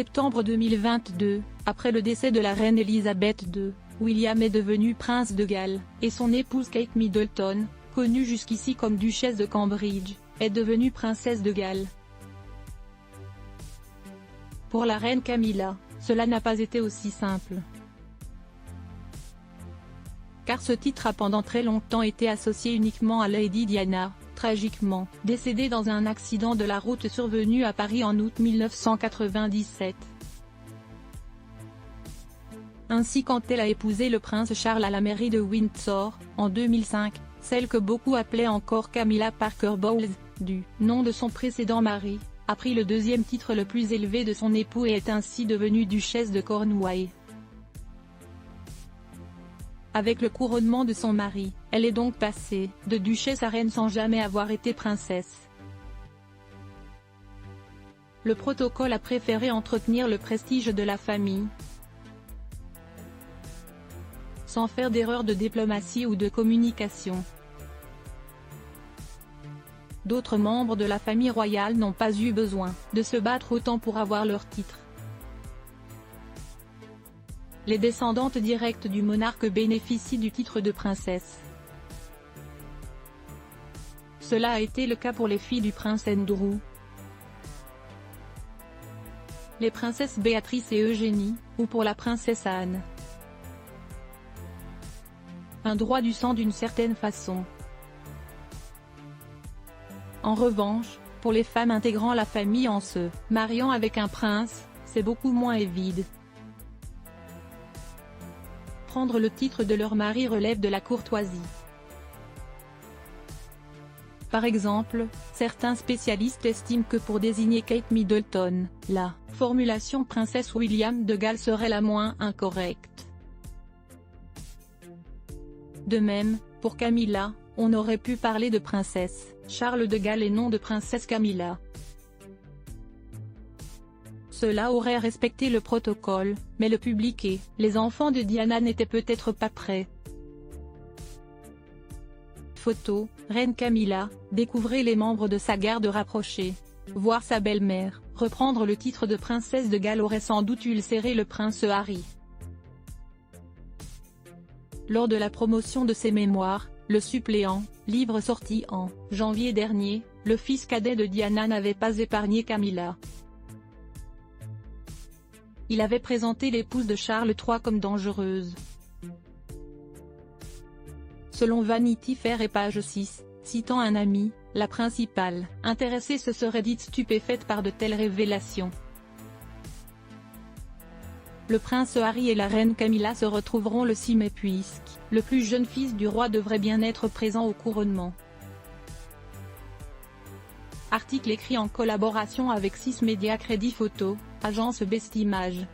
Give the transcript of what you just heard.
septembre 2022, après le décès de la reine Elisabeth II, William est devenu prince de Galles, et son épouse Kate Middleton, connue jusqu'ici comme duchesse de Cambridge, est devenue princesse de Galles. Pour la reine Camilla, cela n'a pas été aussi simple. Car ce titre a pendant très longtemps été associé uniquement à Lady Diana, tragiquement décédée dans un accident de la route survenu à Paris en août 1997. Ainsi quand elle a épousé le prince Charles à la mairie de Windsor, en 2005, celle que beaucoup appelaient encore Camilla Parker Bowles, du nom de son précédent mari, a pris le deuxième titre le plus élevé de son époux et est ainsi devenue duchesse de Cornouailles. Avec le couronnement de son mari, elle est donc passée de duchesse à reine sans jamais avoir été princesse. Le protocole a préféré entretenir le prestige de la famille, sans faire d'erreur de diplomatie ou de communication. D'autres membres de la famille royale n'ont pas eu besoin de se battre autant pour avoir leur titre. Les descendantes directes du monarque bénéficient du titre de princesse. Cela a été le cas pour les filles du prince Andrew, les princesses Béatrice et Eugénie, ou pour la princesse Anne. Un droit du sang d'une certaine façon. En revanche, pour les femmes intégrant la famille en se mariant avec un prince, c'est beaucoup moins évident. Prendre le titre de leur mari relève de la courtoisie. Par exemple, certains spécialistes estiment que pour désigner Kate Middleton, la formulation princesse William de Galles serait la moins incorrecte. De même, pour Camilla, on aurait pu parler de princesse Charles de Galles et non de princesse Camilla. Cela aurait respecté le protocole, mais le public et les enfants de Diana n'étaient peut-être pas prêts. Photo, Reine Camilla, découvrez les membres de sa garde rapprochée. Voir sa belle-mère reprendre le titre de princesse de Galles aurait sans doute ulcéré le prince Harry. Lors de la promotion de ses mémoires, Le suppléant, livre sorti en janvier dernier, le fils cadet de Diana n'avait pas épargné Camilla. Il avait présenté l'épouse de Charles III comme dangereuse. Selon Vanity Fair et page 6, citant un ami, la principale intéressée se serait dite stupéfaite par de telles révélations. Le prince Harry et la reine Camilla se retrouveront le 6 mai puisque le plus jeune fils du roi devrait bien être présent au couronnement. Article écrit en collaboration avec 6 médias Crédit Photo, agence Best Images.